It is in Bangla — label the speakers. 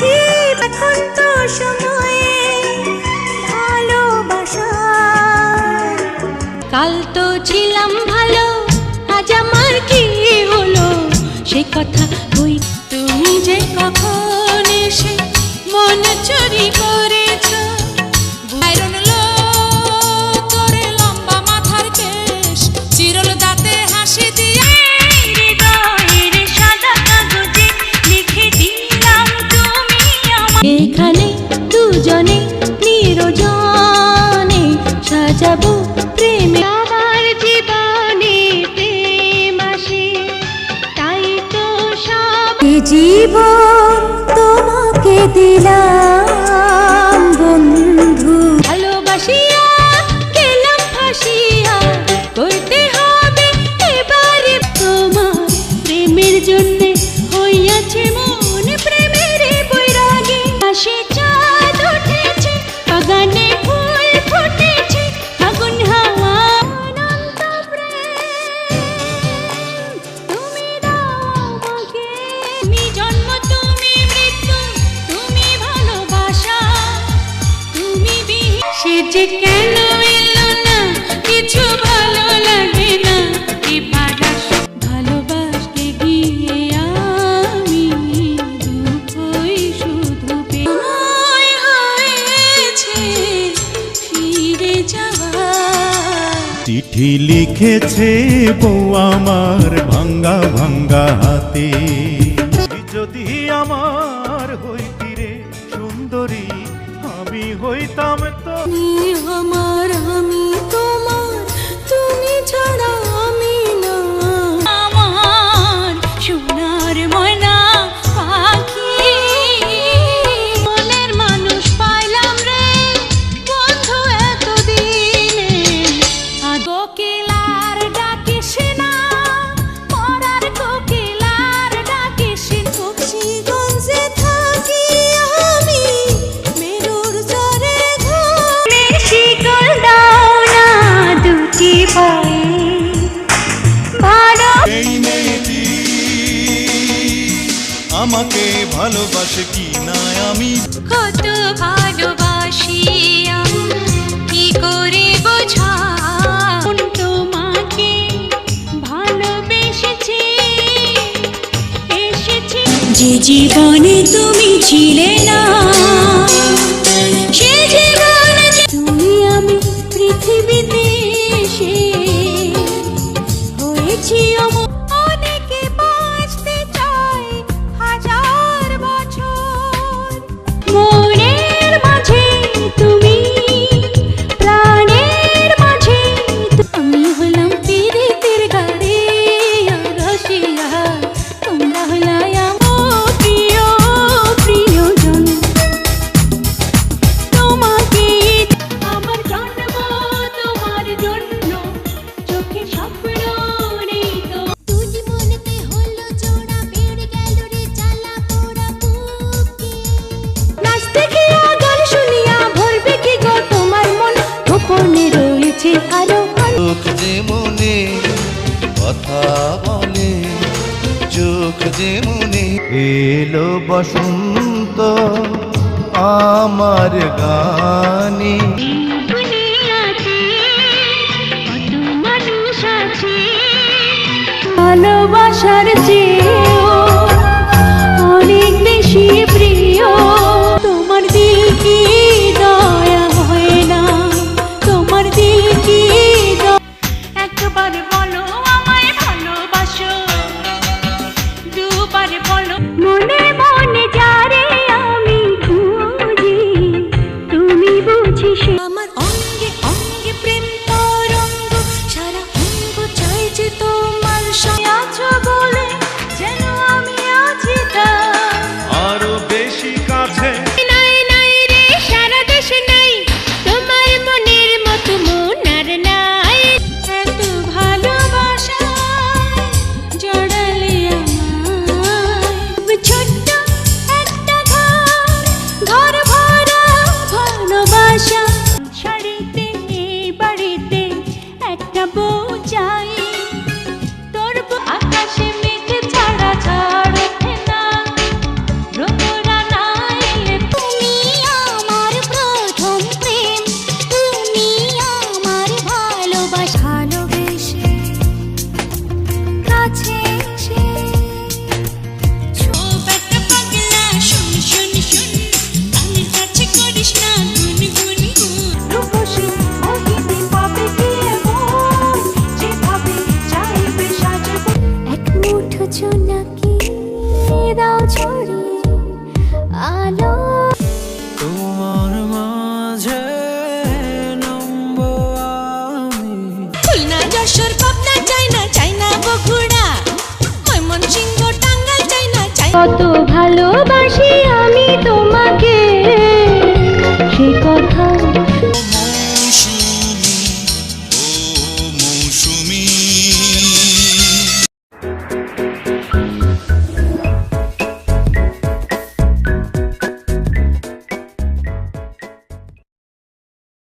Speaker 1: এখন তো সময়ে ভালোবাসা। কাল তো ছিলাম ভালো, আজ আমার কি হলো সে কথা কই। তুমি যে কখন এসে মন চুরি করেছ, বাইরন লো করে লম্বা মাথার কেশ, চিরল দাঁতে হাসি দিয়ে হৃদয়ের সাদা কাগজে লিখে দিলাম তুমি আমার। এখানে দুজনে নিরজনে সাজাবো প্রেমে। আমার জীবনে প্রেম আসে, তাই তো সব জীবন তোমাকে দিলাম বন্ধু। ভালোবাসিয়া গেলাম ফাঁসিয়া, করতে হবে এবারে তোমার প্রেমের জন্য হইয়াছে মন প্রেমের বৈরাগী। আশে চাঁদ উঠেছে, বাগানে ফুল ফুটেছে, আগুন হাওয়া অনন্ত প্রেম তুমি দাও আমাকে। তুমি জন্ম, তুমি মৃত্যু, তুমি ভালোবাসা, তুমি বিহীন সে যে কেন এলো না, কিছু ভালো লাগে না। ভালোবাসতে গিয়ে আমি দুঃখই শুধু পেয়ে হয়েছে ফিরে যাওয়া।
Speaker 2: চিঠি লিখেছে বউ আমার ভাঙ্গা ভাঙ্গা হাতে, যদি আমার হইতি রে সুন্দরী আমি হইতাম তো।
Speaker 1: তুমি আমার, আমি তোমার, তুমি ছাড়া আমি না। আমার সোনার ময়না পাখি, মনের মানুষ পাইলাম রে বন্ধু এতদিনে। কোকিলার ডাকিস না, পরার কোকিলার ডাকিস। বক্সিগঞ্জে থাকি আমি, মেরুর চরে ঘুরে। শিকল দাও না দুটি পায়ে, ভালো
Speaker 2: এই মেয়েটি আমাকে ভালোবাসে কি না আমি
Speaker 1: কত ভালোবাসি আমি, কি করে বোঝা তোমাকে ভালোবেসেছি। এসেছি যে জীবনে তুমি ছিলে না, সে জীবনে তুমি আমি পৃথিবীতে এসে হয়েছি অমর। অনেকে বাঁচতে চায় হাজার বছর, মনের মাঝে তুমি, প্রাণের মাঝে আমি হলাম পীড়িতের গাড়ি রসিয়া। তোমরা হলাই আমার প্রিয় প্রিয়জন, তোমাকে আমার জন্ম তোমার জন্য, চোখে স্বপ্ন নেই তো। তুই মনেতে হলো জোড়া, বেড়ে গেল রে জ্বালা পোড়া বুকে। নাচতে গিয়া গান শুনিয়া ভরবে কি গো তোমার মন, গোপনে রয়েছে আরো
Speaker 3: চোখ যে মনে কথা বলে, চোখ যে মনে। এলো বসন্ত আমার গানে,
Speaker 1: দুনিয়াতে কত মানুষ আছে ভালোবাসার চেয়েও অনেক বেশি প্রিয়। তোমার দিল কি দয়া হয় না, তোমার দিল কি একবার বলো আমায় ভালোবাসো, দুবার বলো মনে মনে যারে আমি খুঁজি, তুমি বুঝিস। আমার অঙ্গে অঙ্গে প্রেম তরঙ্গ, সারা অঙ্গ চাই যে তোমার সঙ্গে আছো বলে কাছে